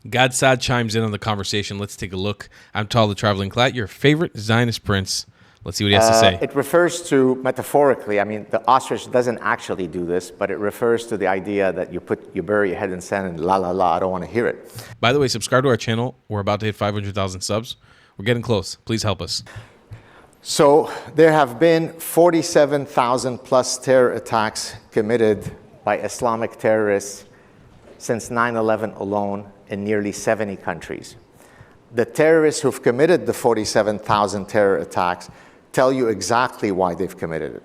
Gad Saad chimes in on the conversation. Let's take a look. I'm Tal the Traveling Clat, your favorite Zionist prince. Let's see what he has to say. It refers to, metaphorically, I mean, the ostrich doesn't actually do this, but it refers to the idea that you bury your head in sand and la la la, I don't want to hear it. By the way, subscribe to our channel. We're about to hit 500,000 subs. We're getting close. Please help us. So there have been 47,000 plus terror attacks committed by Islamic terrorists since 9/11 alone in nearly 70 countries. The terrorists who've committed the 47,000 terror attacks tell you exactly why they've committed it.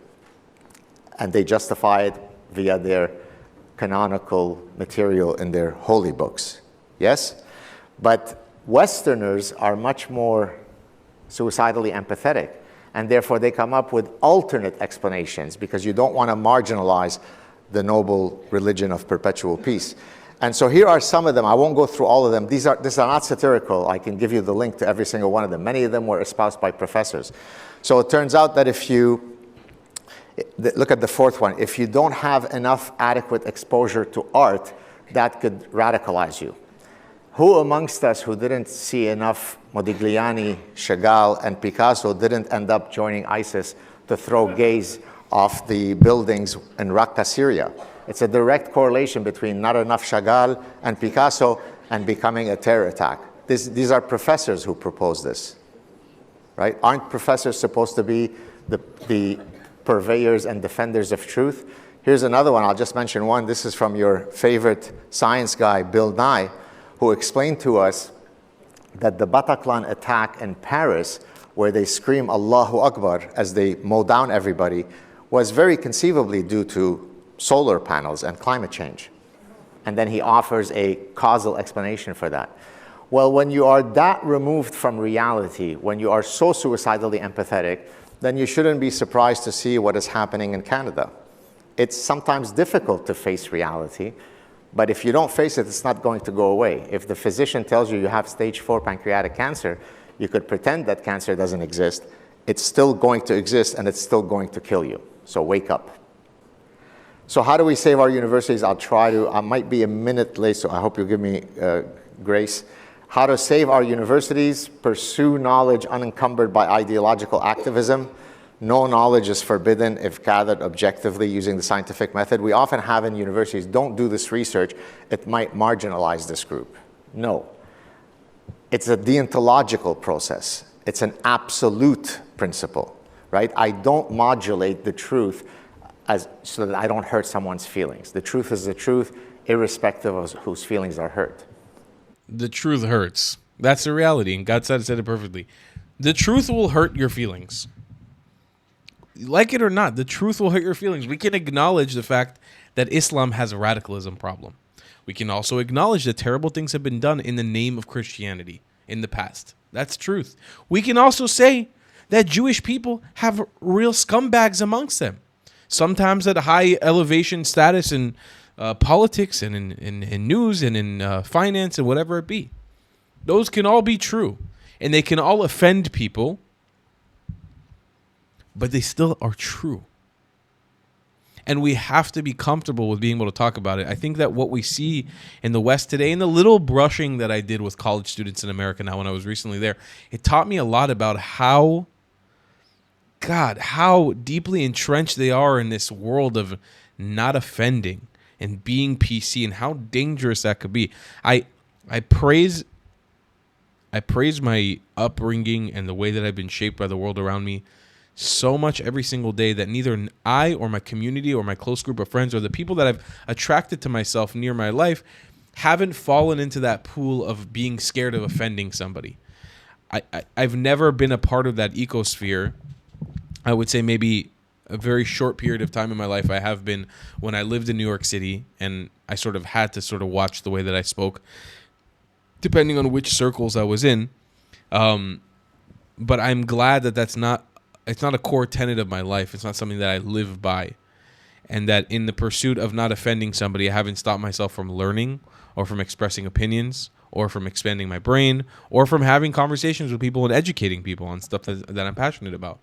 And they justify it via their canonical material in their holy books. Yes? But Westerners are much more suicidally empathetic, and therefore they come up with alternate explanations because you don't want to marginalize the noble religion of perpetual peace. And so here are some of them. I won't go through all of them. These are not satirical. I can give you the link to every single one of them. Many of them were espoused by professors. So it turns out that if you look at the fourth one, if you don't have enough adequate exposure to art, that could radicalize you. Who amongst us who didn't see enough Modigliani, Chagall, and Picasso didn't end up joining ISIS to throw gays off the buildings in Raqqa, Syria? It's a direct correlation between not enough Chagall and Picasso and becoming a terror attack. These are professors who propose this, right? Aren't professors supposed to be the purveyors and defenders of truth? Here's another one. I'll just mention one. This is from your favorite science guy, Bill Nye, who explained to us that the Bataclan attack in Paris, where they scream Allahu Akbar as they mow down everybody, was very conceivably due to solar panels and climate change. And then he offers a causal explanation for that. Well, when you are that removed from reality, when you are so suicidally empathetic, then you shouldn't be surprised to see what is happening in Canada. It's sometimes difficult to face reality, but if you don't face it, it's not going to go away. If the physician tells you have stage 4 pancreatic cancer, you could pretend that cancer doesn't exist. It's still going to exist, and it's still going to kill you. So wake up. So how do we save our universities? I'll try to. I might be a minute late, so I hope you'll give me grace. How to save our universities: pursue knowledge unencumbered by ideological activism. No knowledge is forbidden if gathered objectively using the scientific method. We often have in universities, don't do this research, it might marginalize this group. No. It's a deontological process. It's an absolute principle, right? I don't modulate the truth so that I don't hurt someone's feelings. The truth is the truth, irrespective of whose feelings are hurt. The truth hurts. That's the reality, and God said it perfectly. The truth will hurt your feelings. Like it or not, the truth will hurt your feelings. We can acknowledge the fact that Islam has a radicalism problem. We can also acknowledge that terrible things have been done in the name of Christianity in the past. That's truth. We can also say that Jewish people have real scumbags amongst them. Sometimes at a high elevation status in politics and in news and in finance and whatever it be. Those can all be true. And they can all offend people, but they still are true. And we have to be comfortable with being able to talk about it. I think that what we see in the West today, and the little brushing that I did with college students in America now when I was recently there, it taught me a lot about how deeply entrenched they are in this world of not offending and being PC, and how dangerous that could be. I praise my upbringing and the way that I've been shaped by the world around me so much every single day that neither I or my community or my close group of friends or the people that I've attracted to myself near my life haven't fallen into that pool of being scared of offending somebody. I've never been a part of that ecosphere. I would say maybe a very short period of time in my life I have been when I lived in New York City, and I sort of had to sort of watch the way that I spoke depending on which circles I was in. But I'm glad that it's not a core tenet of my life. It's not something that I live by. And that in the pursuit of not offending somebody, I haven't stopped myself from learning or from expressing opinions or from expanding my brain or from having conversations with people and educating people on stuff that I'm passionate about.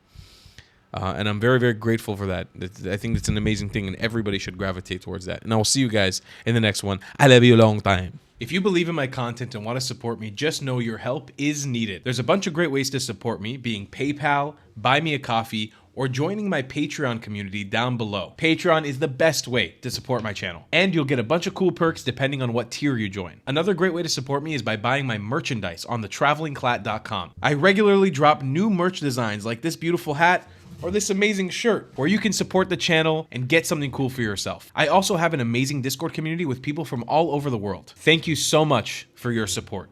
And I'm very, very grateful for that. I think it's an amazing thing, and everybody should gravitate towards that. And I will see you guys in the next one. I love you a long time. If you believe in my content and want to support me, just know your help is needed. There's a bunch of great ways to support me, being PayPal, Buy Me a Coffee, or joining my Patreon community down below. Patreon is the best way to support my channel, and you'll get a bunch of cool perks depending on what tier you join. Another great way to support me is by buying my merchandise on thetravelingclat.com. I regularly drop new merch designs like this beautiful hat, or this amazing shirt, where you can support the channel and get something cool for yourself. I also have an amazing Discord community with people from all over the world. Thank you so much for your support.